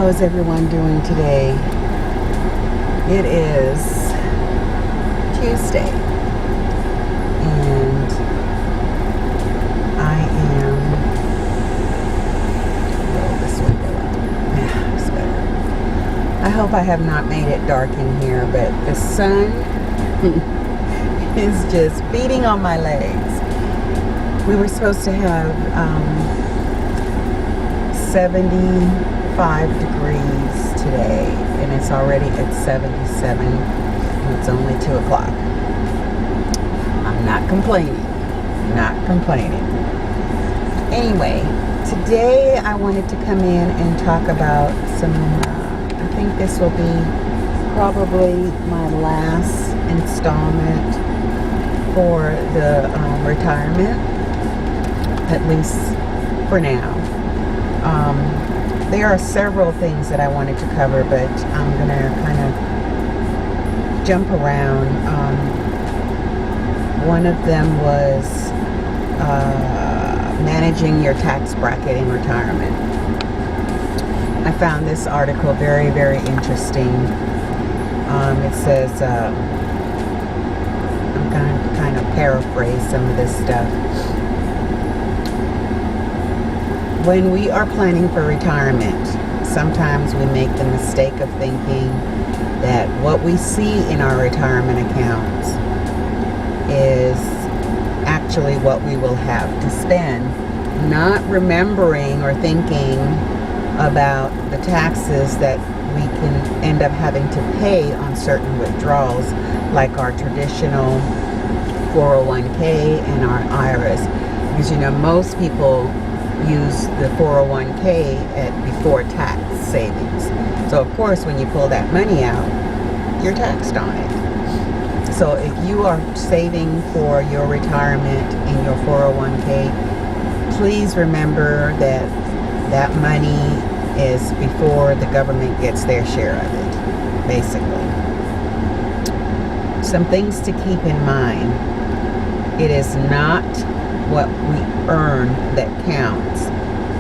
How is everyone doing today? It is Tuesday, and I am, roll this window up. Yeah, it's better. I hope I have not made it dark in here, but the sun is just beating on my legs. We were supposed to have 75 degrees today, and it's already at 77, and it's only 2 o'clock. I'm not complaining. Anyway, today I wanted to come in and talk about some, I think this will be probably my last installment for the retirement, at least for now. There are several things that I wanted to cover, but I'm going to kind of jump around. One of them was managing your tax bracket in retirement. I found this article very, very interesting. It says, I'm going to kind of paraphrase some of this stuff. When we are planning for retirement, sometimes we make the mistake of thinking that what we see in our retirement accounts is actually what we will have to spend, not remembering or thinking about the taxes that we can end up having to pay on certain withdrawals, like our traditional 401k and our IRAs. Because, you know, most people use the 401k at before tax savings. So of course when you pull that money out, you're taxed on it. So if you are saving for your retirement in your 401k, please remember that that money is before the government gets their share of it, basically. Some things to keep in mind. It is not what we earn that counts,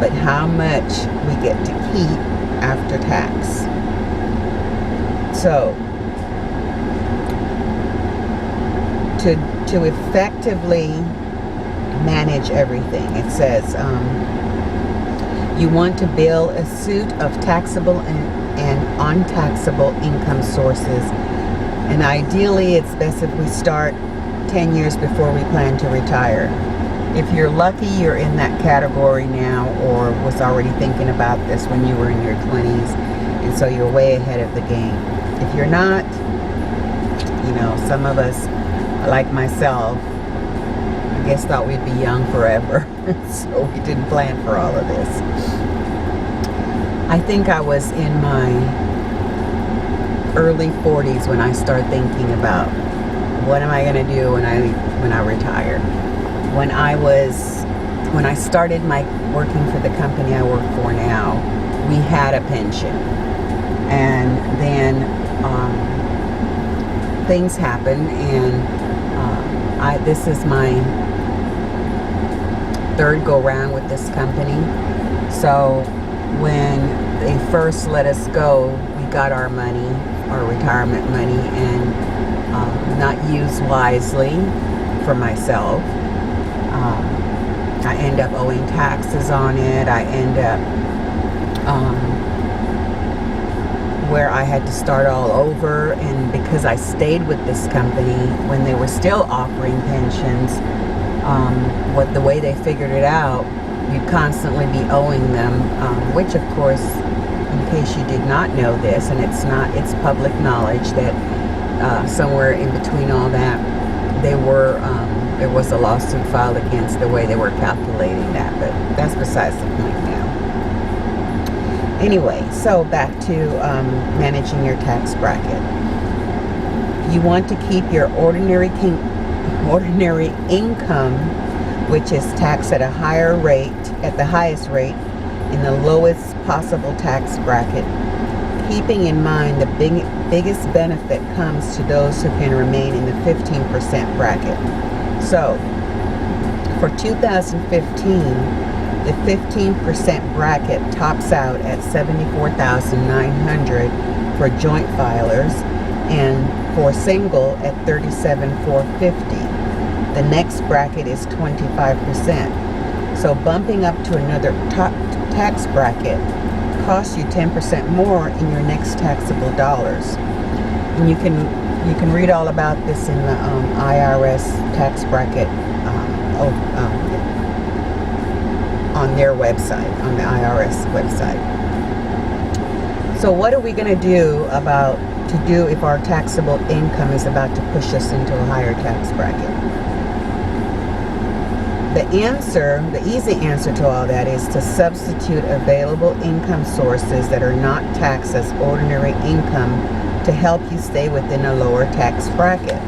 but how much we get to keep after tax. So to effectively manage everything, it says you want to build a suite of taxable and untaxable income sources, and ideally it's best if we start 10 years before we plan to retire. If you're lucky, you're in that category now, or was already thinking about this when you were in your 20s, and so you're way ahead of the game. If you're not, you know, some of us, like myself, I guess thought we'd be young forever, so we didn't plan for all of this. I think I was in my early 40s when I started thinking about what am I going to do when I retire. When I started my working for the company I work for now, we had a pension, and then things happened, and this is my third go round with this company. So when they first let us go, we got our money, our retirement money, and not used wisely for myself. I end up owing taxes on it. I end up where I had to start all over, and because I stayed with this company when they were still offering pensions, the way they figured it out, you'd constantly be owing them, which of course, in case you did not know this, and it's public knowledge that somewhere in between all that, there was a lawsuit filed against the way they were calculating that, but that's besides the point now. Anyway, so back to managing your tax bracket. You want to keep your ordinary income, which is taxed at a higher rate, at the highest rate, in the lowest possible tax bracket. Keeping in mind the biggest benefit comes to those who can remain in the 15% bracket. So, for 2015, The 15% bracket tops out at $74,900 for joint filers, and for single at $37,450. The next bracket is 25%. So bumping up to another top tax bracket costs you 10% more in your next taxable dollars. And you can read all about this in the IRS tax bracket on their website, on the IRS website. So what are we going to do if our taxable income is about to push us into a higher tax bracket? The easy answer to all that is to substitute available income sources that are not taxed as ordinary income to help you stay within a lower tax bracket.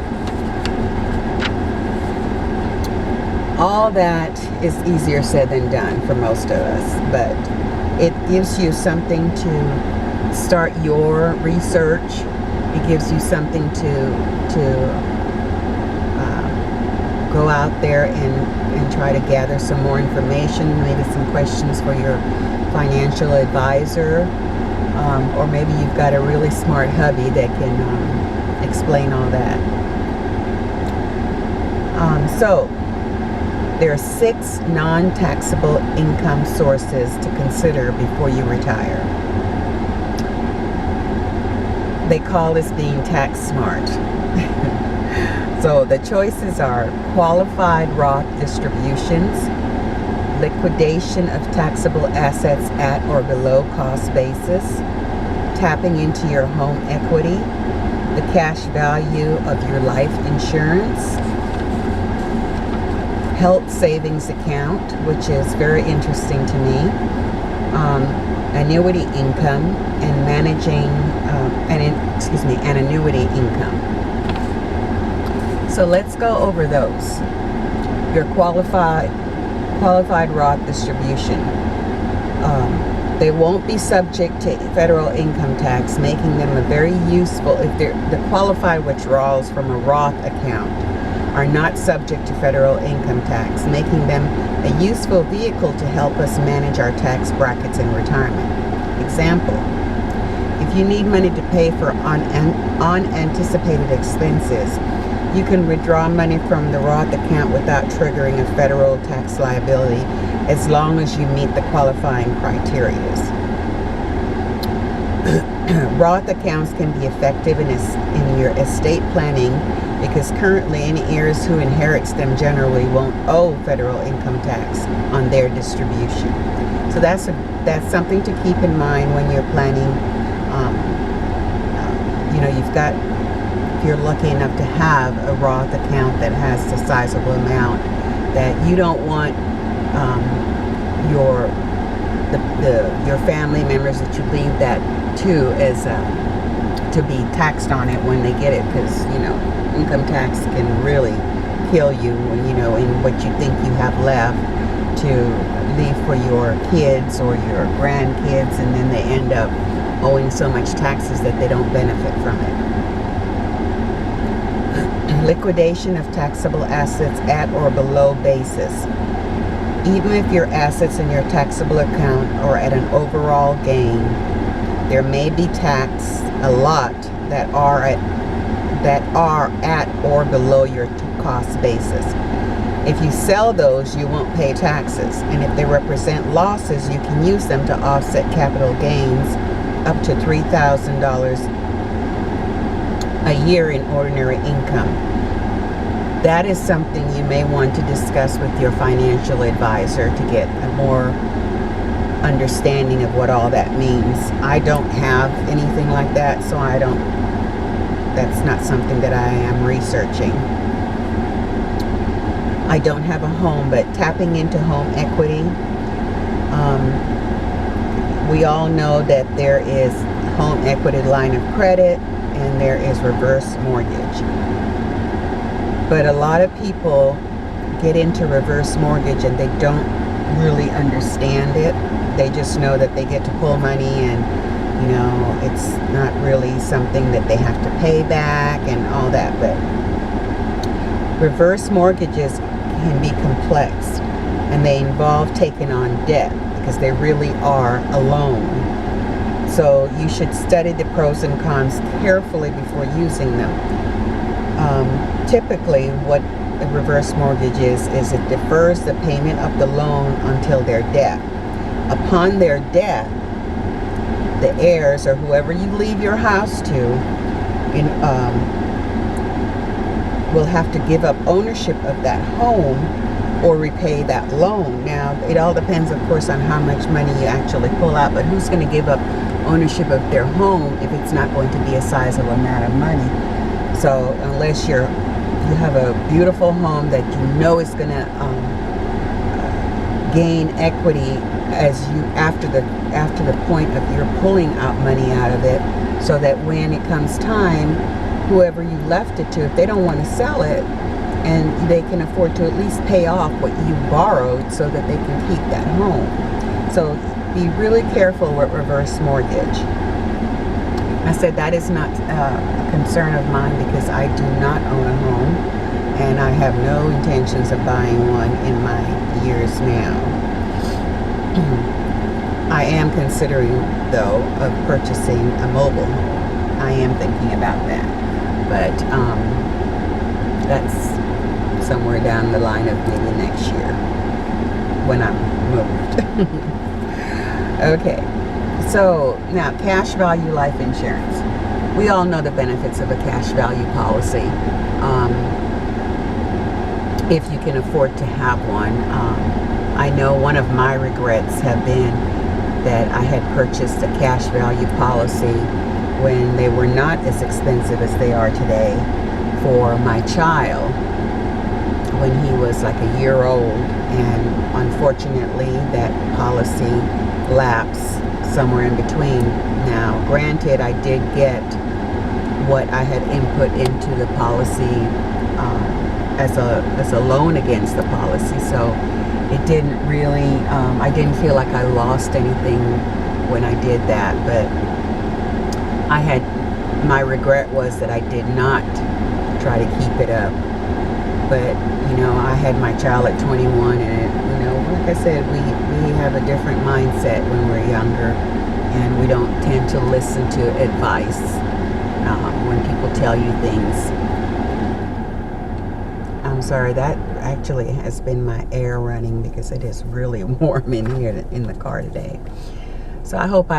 All that is easier said than done for most of us, but it gives you something to start your research. It gives you something to go out there and try to gather some more information, maybe some questions for your financial advisor, or maybe you've got a really smart hubby that can explain all that. So there are 6 non-taxable income sources to consider before you retire. They call this being tax smart. So the choices are qualified Roth distributions, liquidation of taxable assets at or below cost basis, tapping into your home equity, the cash value of your life insurance, health savings account, which is very interesting to me, annuity income, and managing an annuity income. So let's go over those. Your qualified Roth distribution. They won't be subject to federal income tax, making them a very useful, the qualified withdrawals from a Roth account are not subject to federal income tax, making them a useful vehicle to help us manage our tax brackets in retirement. Example, if you need money to pay for unanticipated expenses, you can withdraw money from the Roth account without triggering a federal tax liability as long as you meet the qualifying criteria. Roth accounts can be effective in your estate planning because currently any heirs who inherits them generally won't owe federal income tax on their distribution. So that's something to keep in mind when you're planning. If you're lucky enough to have a Roth account that has a sizable amount, that you don't want your family members that you leave that to to be taxed on it when they get it, because income tax can really kill you in what you think you have left to leave for your kids or your grandkids, and then they end up owing so much taxes that they don't benefit from it. Liquidation of taxable assets at or below basis. Even if your assets in your taxable account are at an overall gain, there may be tax a lot that are at or below your cost basis. If you sell those, you won't pay taxes, and if they represent losses, you can use them to offset capital gains up to $3,000 a year in ordinary income. That is something you may want to discuss with your financial advisor to get a more understanding of what all that means. I don't have anything like that, so that's not something that I am researching. I don't have a home, but tapping into home equity, we all know that there is home equity line of credit and there is reverse mortgage. But a lot of people get into reverse mortgage and they don't really understand it. They just know that they get to pull money and, it's not really something that they have to pay back and all that. But reverse mortgages can be complex. and they involve taking on debt because they really are a loan. So you should study the pros and cons carefully before using them. Typically, what a reverse mortgage is it defers the payment of the loan until their death. Upon their death, the heirs, or whoever you leave your house to, will have to give up ownership of that home or repay that loan. Now, it all depends, of course, on how much money you actually pull out, but who's going to give up ownership of their home if it's not going to be a sizable amount of money? So unless you have a beautiful home that you know is going to gain equity as you after the point of you're pulling out money out of it, so that when it comes time, whoever you left it to, if they don't want to sell it, and they can afford to at least pay off what you borrowed so that they can keep that home. So be really careful with reverse mortgage. I said that is not a concern of mine because I do not own a home, and I have no intentions of buying one in my years now. I am considering, though, of purchasing a mobile home. I am thinking about that, but that's somewhere down the line of maybe next year when I'm moved. Okay, so now cash value life insurance. We all know the benefits of a cash value policy. If you can afford to have one. I know one of my regrets have been that I had purchased a cash value policy when they were not as expensive as they are today for my child when he was like a year old, and unfortunately that policy lapsed somewhere in between. Now, granted, I did get what I had input into the policy as a loan against the policy, so it didn't really, I didn't feel like I lost anything when I did that, but my regret was that I did not try to keep it up. But, I had my child at 21, and, like I said, we have a different mindset when we're younger, and we don't tend to listen to advice when people tell you things. I'm sorry, that actually has been my air running because it is really warm in here in the car today. So I hope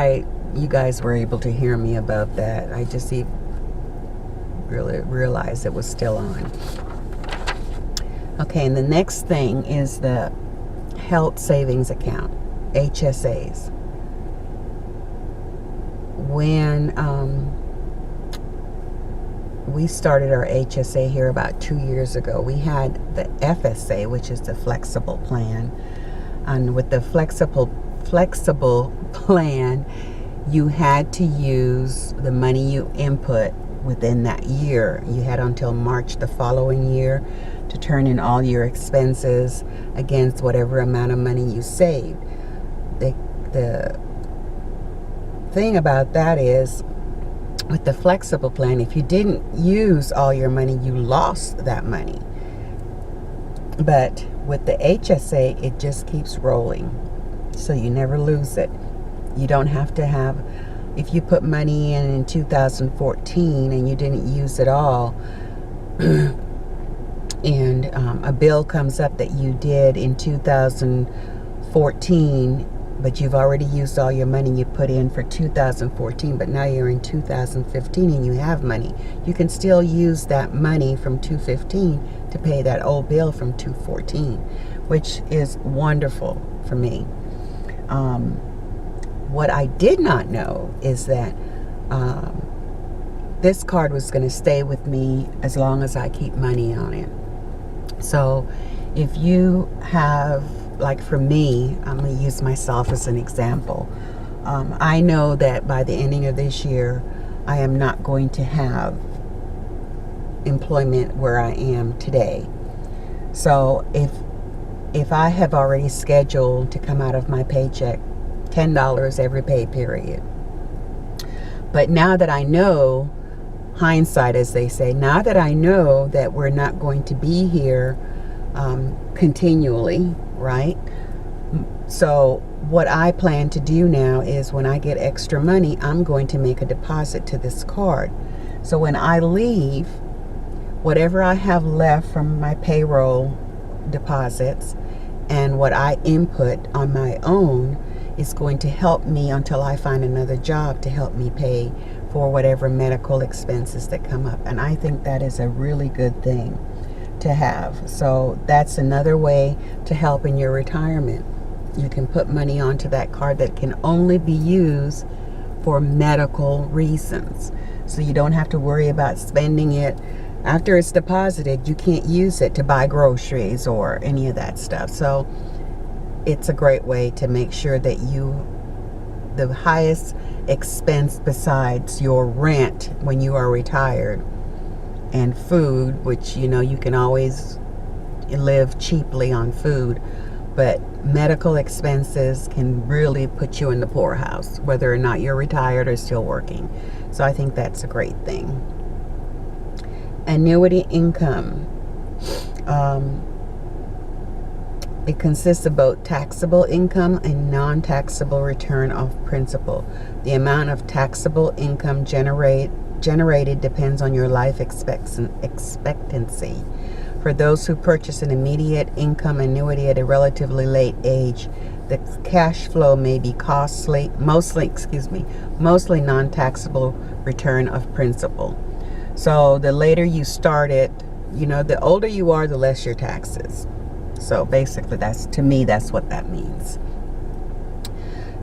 you guys were able to hear me above that. I just really realized it was still on. Okay, and the next thing is the health savings account, HSAs. When we started our HSA here about 2 years ago, we had the FSA, which is the flexible plan. And with the flexible plan, you had to use the money you input within that year. You had until March the following year to turn in all your expenses against whatever amount of money you saved. The thing about that is, with the flexible plan, if you didn't use all your money, you lost that money. But with the HSA, it just keeps rolling, so you never lose it. You don't have to have, if you put money in 2014 and you didn't use it all, and a bill comes up that you did in 2014, but you've already used all your money you put in for 2014, but now you're in 2015 and you have money, you can still use that money from 2015 to pay that old bill from 2014, which is wonderful for me. What I did not know is that this card was going to stay with me as long as I keep money on it. So if you have, like for me, I'm going to use myself as an example. I know that by the ending of this year, I am not going to have employment where I am today. So if I have already scheduled to come out of my paycheck $10 every pay period, but now that I know, hindsight as they say, now that I know that we're not going to be here continually, right? So what I plan to do now is when I get extra money, I'm going to make a deposit to this card. So when I leave, whatever I have left from my payroll deposits and what I input on my own is going to help me until I find another job to help me pay for whatever medical expenses that come up. And I think that is a really good thing to have. So that's another way to help in your retirement. You can put money onto that card that can only be used for medical reasons. So you don't have to worry about spending it. After it's deposited, you can't use it to buy groceries or any of that stuff. So it's a great way to make sure that the highest expense besides your rent when you are retired and food, which you can always live cheaply on food, but medical expenses can really put you in the poorhouse, whether or not you're retired or still working. So I think that's a great thing. Annuity income. It consists of both taxable income and non-taxable return of principal. The amount of taxable income generated depends on your life expectancy. For those who purchase an immediate income annuity at a relatively late age, the cash flow may be mostly non-taxable return of principal. So the later you start it, the older you are, the less your taxes. So basically, to me, that's what that means.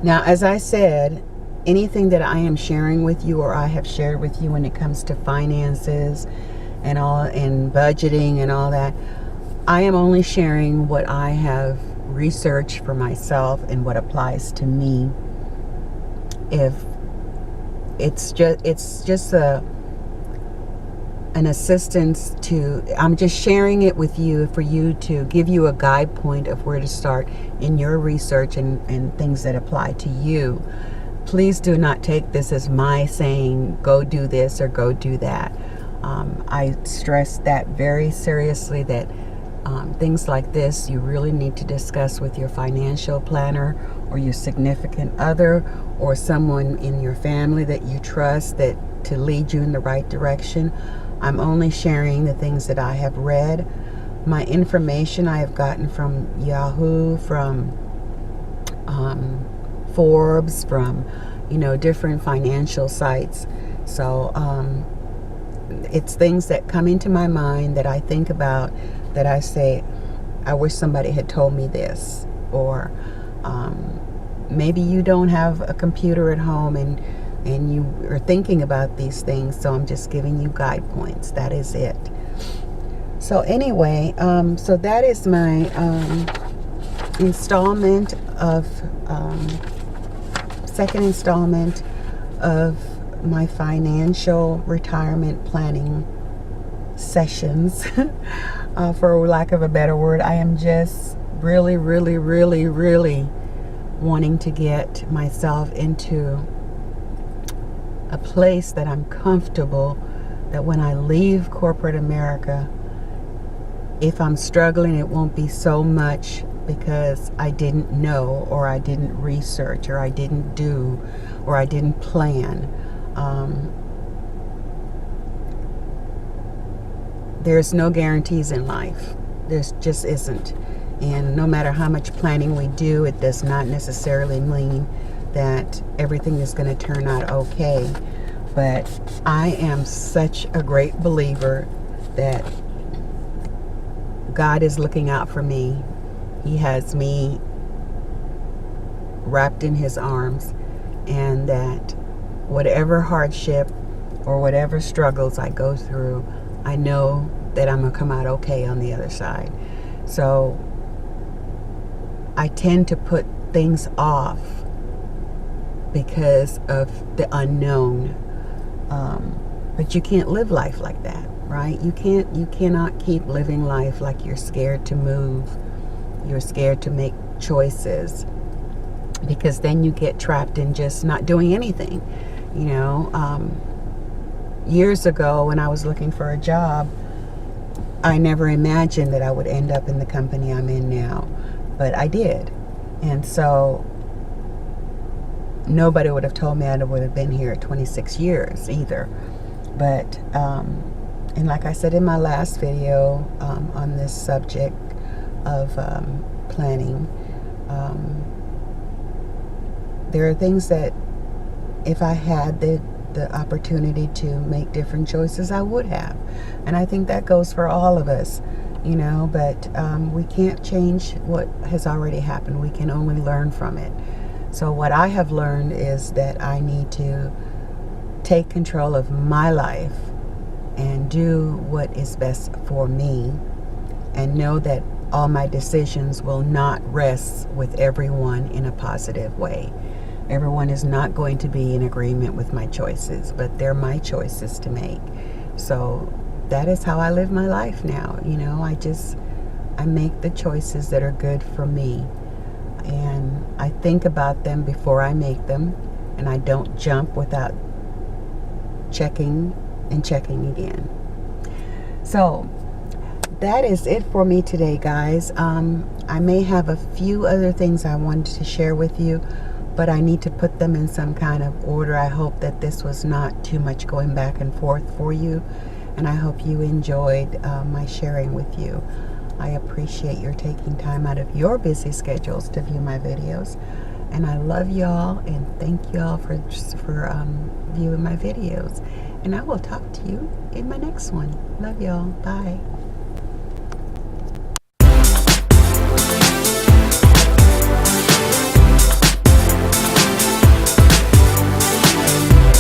Now, as I said, anything that I am sharing with you or I have shared with you when it comes to finances and budgeting and all that, I am only sharing what I have researched for myself and what applies to me. If it's just an assistance I'm just sharing it with you for you to give you a guide point of where to start in your research and things that apply to you. Please do not take this as my saying, go do this or go do that. I stress that very seriously, that things like this you really need to discuss with your financial planner or your significant other or someone in your family that you trust to lead you in the right direction. I'm only sharing the things that I have read. My information I have gotten from Yahoo, from Forbes, from different financial sites. So it's things that come into my mind that I think about, that I say, I wish somebody had told me this. Or maybe you don't have a computer at home and you are thinking about these things, so I'm just giving you guide points. That is it. So anyway, so that is my second installment of my financial retirement planning sessions. For lack of a better word, I am just really, really, really, really wanting to get myself into a place that I'm comfortable, that when I leave corporate America, if I'm struggling, it won't be so much because I didn't know, or I didn't research, or I didn't do, or I didn't plan. There's no guarantees in life. There just isn't. And no matter how much planning we do, it does not necessarily mean that everything is going to turn out okay. But I am such a great believer that God is looking out for me. He has me wrapped in his arms, and that whatever hardship or whatever struggles I go through, I know that I'm going to come out okay on the other side. So I tend to put things off because of the unknown. But you can't live life like that, right? You cannot keep living life like you're scared to move. You're scared to make choices, because then you get trapped in just not doing anything. Years ago when I was looking for a job, I never imagined that I would end up in the company I'm in now, but I did. And so nobody would have told me I would have been here 26 years either. But, and like I said in my last video on this subject of planning, there are things that if I had the opportunity to make different choices, I would have. And I think that goes for all of us, you know, but we can't change what has already happened. We can only learn from it. So what I have learned is that I need to take control of my life and do what is best for me, and know that all my decisions will not rest with everyone in a positive way. Everyone is not going to be in agreement with my choices, but they're my choices to make. So that is how I live my life now. You know, I make the choices that are good for me, and I think about them before I make them, and I don't jump without checking and checking again. So that is it for me today, guys. I may have a few other things I wanted to share with you, but I need to put them in some kind of order. I hope that this was not too much going back and forth for you, and I hope you enjoyed my sharing with you. I appreciate your taking time out of your busy schedules to view my videos, and I love y'all, and thank y'all for viewing my videos, and I will talk to you in my next one. Love y'all. Bye.